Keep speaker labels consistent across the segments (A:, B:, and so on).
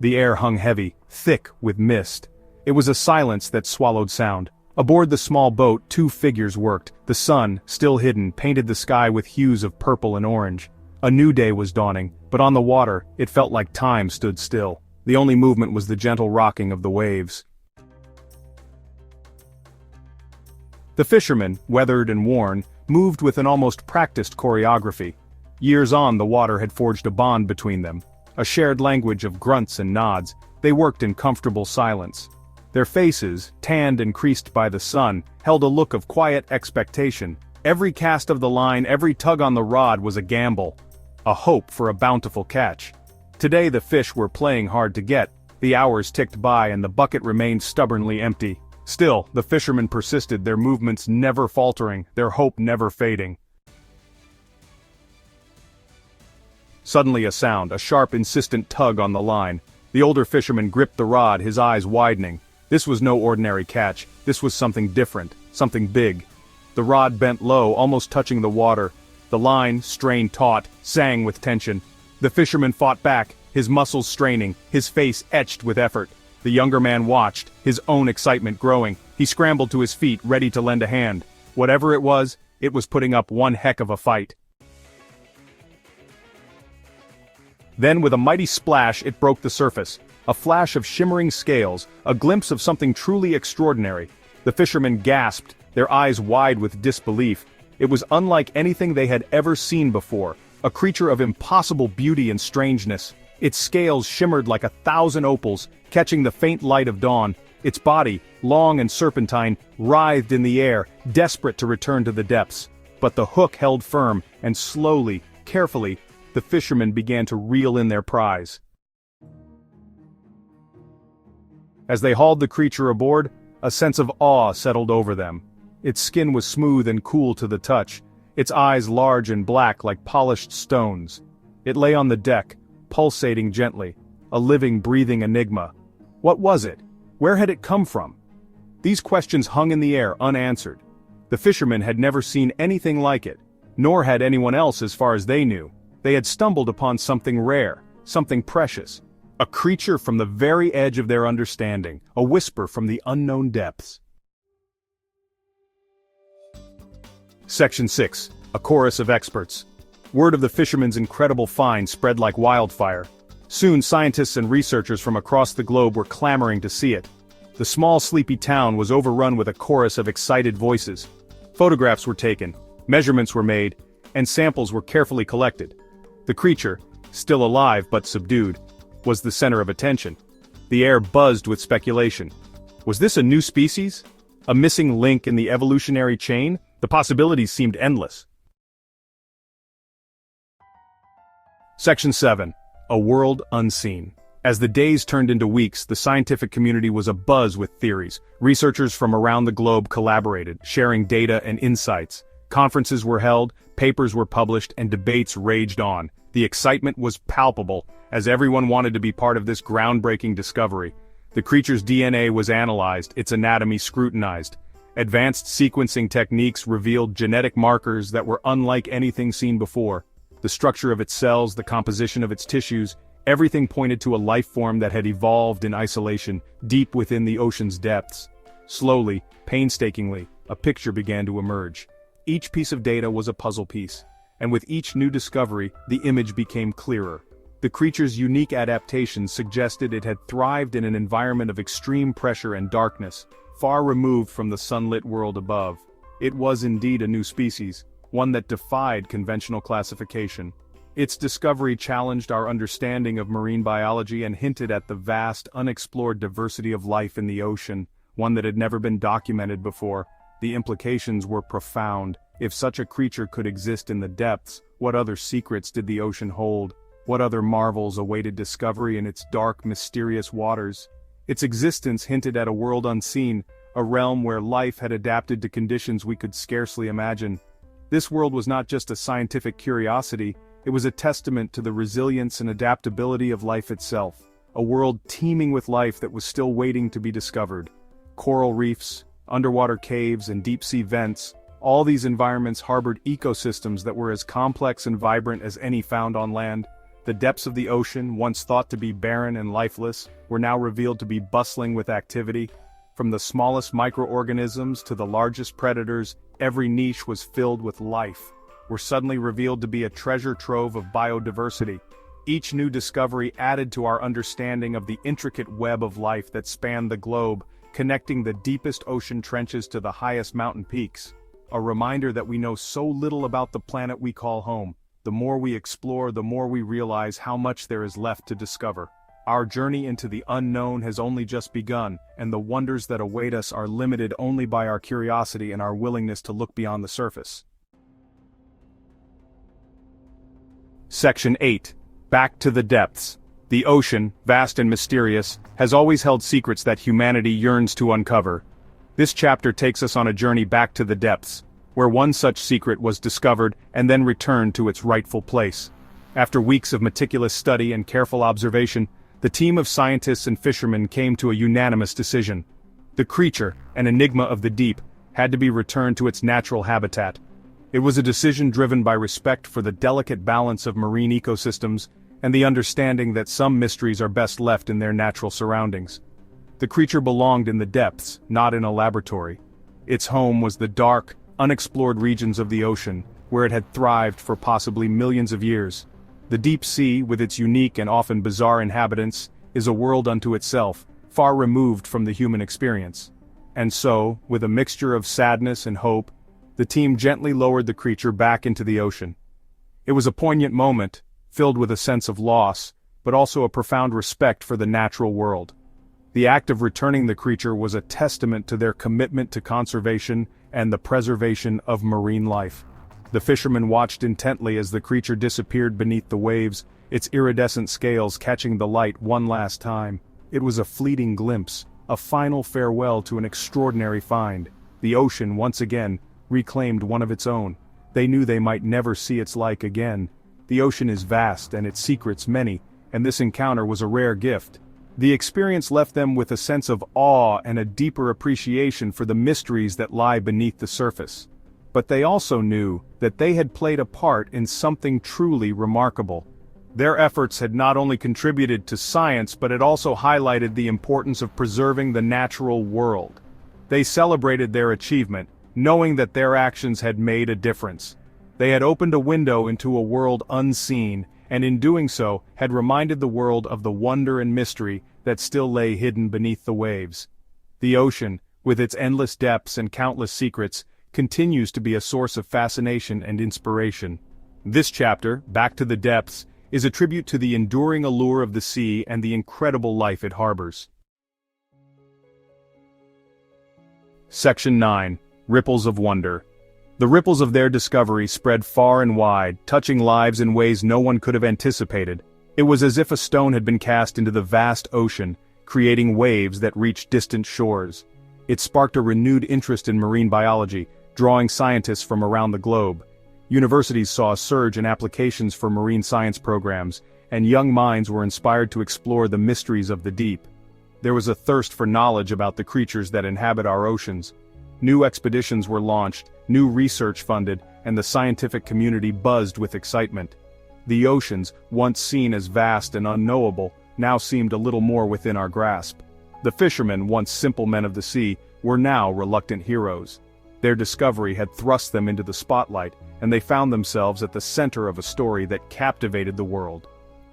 A: The air hung heavy, thick with mist. It was a silence that swallowed sound. Aboard the small boat, two figures worked. The sun, still hidden, painted the sky with hues of purple and orange. A new day was dawning, but on the water, it felt like time stood still. The only movement was the gentle rocking of the waves. The fishermen, weathered and worn, moved with an almost practiced choreography. Years on, the water had forged a bond between them. A shared language of grunts and nods. They worked in comfortable silence. Their faces, tanned and creased by the sun, held a look of quiet expectation. Every cast of the line, every tug on the rod was a gamble. A hope for a bountiful catch. Today the fish were playing hard to get. The hours ticked by and the bucket remained stubbornly empty. Still, the fishermen persisted, their movements never faltering, their hope never fading. Suddenly a sound, a sharp, insistent tug on the line. The older fisherman gripped the rod, his eyes widening. This was no ordinary catch. This was something different, something big. The rod bent low, almost touching the water. The line, strained taut, sang with tension. The fisherman fought back, his muscles straining, his face etched with effort. The younger man watched, his own excitement growing. He scrambled to his feet, ready to lend a hand. Whatever it was putting up one heck of a fight. Then with a mighty splash it broke the surface. A flash of shimmering scales, a glimpse of something truly extraordinary. The fishermen gasped, their eyes wide with disbelief. It was unlike anything they had ever seen before, a creature of impossible beauty and strangeness. Its scales shimmered like 1,000 opals, catching the faint light of dawn. Its body, long and serpentine, writhed in the air, desperate to return to the depths. But the hook held firm, and slowly, carefully, the fishermen began to reel in their prize. As they hauled the creature aboard, a sense of awe settled over them. Its skin was smooth and cool to the touch, its eyes large and black like polished stones. It lay on the deck, pulsating gently, a living, breathing enigma. What was it? Where had it come from? These questions hung in the air unanswered. The fishermen had never seen anything like it, nor had anyone else as far as they knew. They had stumbled upon something rare, something precious. A creature from the very edge of their understanding, a whisper from the unknown depths. Section 6. A chorus of experts. Word of the fishermen's incredible find spread like wildfire. Soon scientists and researchers from across the globe were clamoring to see it. The small sleepy town was overrun with a chorus of excited voices. Photographs were taken, measurements were made, and samples were carefully collected. The creature, still alive but subdued, was the center of attention. The air buzzed with speculation. Was this a new species? A missing link in the evolutionary chain? The possibilities seemed endless. Section 7. A world unseen. As the days turned into weeks, the scientific community was abuzz with theories. Researchers from around the globe collaborated, sharing data and insights. Conferences were held, papers were published, and debates raged on. The excitement was palpable, as everyone wanted to be part of this groundbreaking discovery. The creature's DNA was analyzed, its anatomy scrutinized. Advanced sequencing techniques revealed genetic markers that were unlike anything seen before. The structure of its cells, the composition of its tissues, everything pointed to a life form that had evolved in isolation, deep within the ocean's depths. Slowly, painstakingly, a picture began to emerge. Each piece of data was a puzzle piece, and with each new discovery, the image became clearer. The creature's unique adaptations suggested it had thrived in an environment of extreme pressure and darkness, far removed from the sunlit world above. It was indeed a new species, one that defied conventional classification. Its discovery challenged our understanding of marine biology and hinted at the vast, unexplored diversity of life in the ocean, one that had never been documented before. The implications were profound. If such a creature could exist in the depths, what other secrets did the ocean hold? What other marvels awaited discovery in its dark, mysterious waters? Its existence hinted at a world unseen, a realm where life had adapted to conditions we could scarcely imagine. This world was not just a scientific curiosity, it was a testament to the resilience and adaptability of life itself. A world teeming with life that was still waiting to be discovered. Coral reefs, underwater caves, and deep-sea vents, all these environments harbored ecosystems that were as complex and vibrant as any found on land. The The depths of the ocean, once thought to be barren and lifeless, were now revealed to be bustling with activity. From the smallest microorganisms to the largest predators, every niche was filled with life. Were suddenly revealed to be a treasure trove of biodiversity. Each new discovery added to our understanding of the intricate web of life that spanned the globe, connecting the deepest ocean trenches to the highest mountain peaks. A reminder that we know so little about the planet we call home. The more we explore, the more we realize how much there is left to discover. Our journey into the unknown has only just begun, and the wonders that await us are limited only by our curiosity and our willingness to look beyond the surface. Section 8. Back to the depths. The ocean, vast and mysterious, has always held secrets that humanity yearns to uncover. This chapter takes us on a journey back to the depths, where one such secret was discovered and then returned to its rightful place. After weeks of meticulous study and careful observation, the team of scientists and fishermen came to a unanimous decision. The creature, an enigma of the deep, had to be returned to its natural habitat. It was a decision driven by respect for the delicate balance of marine ecosystems and the understanding that some mysteries are best left in their natural surroundings. The creature belonged in the depths, not in a laboratory. Its home was the dark, unexplored regions of the ocean, where it had thrived for possibly millions of years. The deep sea, with its unique and often bizarre inhabitants, is a world unto itself, far removed from the human experience. And so, with a mixture of sadness and hope, the team gently lowered the creature back into the ocean. It was a poignant moment, filled with a sense of loss, but also a profound respect for the natural world. The act of returning the creature was a testament to their commitment to conservation and the preservation of marine life. The fishermen watched intently as the creature disappeared beneath the waves, its iridescent scales catching the light one last time. It was a fleeting glimpse, a final farewell to an extraordinary find. The ocean, once again, reclaimed one of its own. They knew they might never see its like again. The ocean is vast and its secrets many, and this encounter was a rare gift. The experience left them with a sense of awe and a deeper appreciation for the mysteries that lie beneath the surface. But they also knew that they had played a part in something truly remarkable. Their efforts had not only contributed to science but had also highlighted the importance of preserving the natural world. They celebrated their achievement, knowing that their actions had made a difference. They had opened a window into a world unseen, and in doing so, had reminded the world of the wonder and mystery that still lay hidden beneath the waves. The ocean, with its endless depths and countless secrets, continues to be a source of fascination and inspiration. This chapter, Back to the Depths, is a tribute to the enduring allure of the sea and the incredible life it harbors. Section 9. Ripples of Wonder. The ripples of their discovery spread far and wide, touching lives in ways no one could have anticipated. It was as if a stone had been cast into the vast ocean, creating waves that reached distant shores. It sparked a renewed interest in marine biology, drawing scientists from around the globe. Universities saw a surge in applications for marine science programs, and young minds were inspired to explore the mysteries of the deep. There was a thirst for knowledge about the creatures that inhabit our oceans. New expeditions were launched, new research funded, and the scientific community buzzed with excitement. The oceans, once seen as vast and unknowable, now seemed a little more within our grasp. The fishermen, once simple men of the sea, were now reluctant heroes. Their discovery had thrust them into the spotlight, and they found themselves at the center of a story that captivated the world.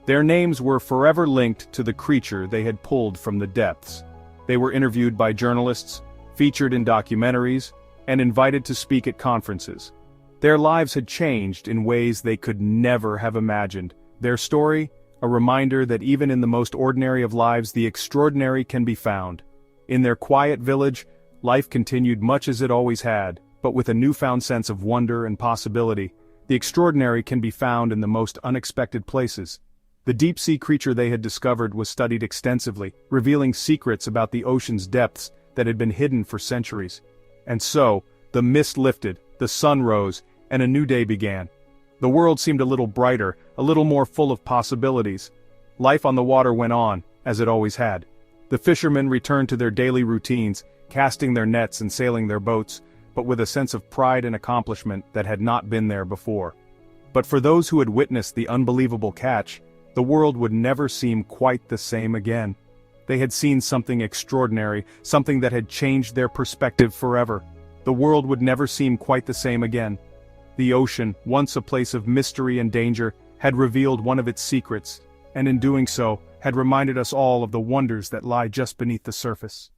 A: Their names were forever linked to the creature they had pulled from the depths. They were interviewed by journalists, featured in documentaries, and invited to speak at conferences. Their lives had changed in ways they could never have imagined. Their story, a reminder that even in the most ordinary of lives the extraordinary can be found. In their quiet village, life continued much as it always had, but with a newfound sense of wonder and possibility. The extraordinary can be found in the most unexpected places. The deep-sea creature they had discovered was studied extensively, revealing secrets about the ocean's depths that had been hidden for centuries. And so, the mist lifted, the sun rose, and a new day began. The world seemed a little brighter, a little more full of possibilities. Life on the water went on, as it always had. The fishermen returned to their daily routines, casting their nets and sailing their boats, but with a sense of pride and accomplishment that had not been there before. But for those who had witnessed the unbelievable catch, The world would never seem quite the same again. They had seen something extraordinary, something that had changed their perspective forever. The world would never seem quite the same again. The ocean, once a place of mystery and danger, had revealed one of its secrets, and in doing so, had reminded us all of the wonders that lie just beneath the surface.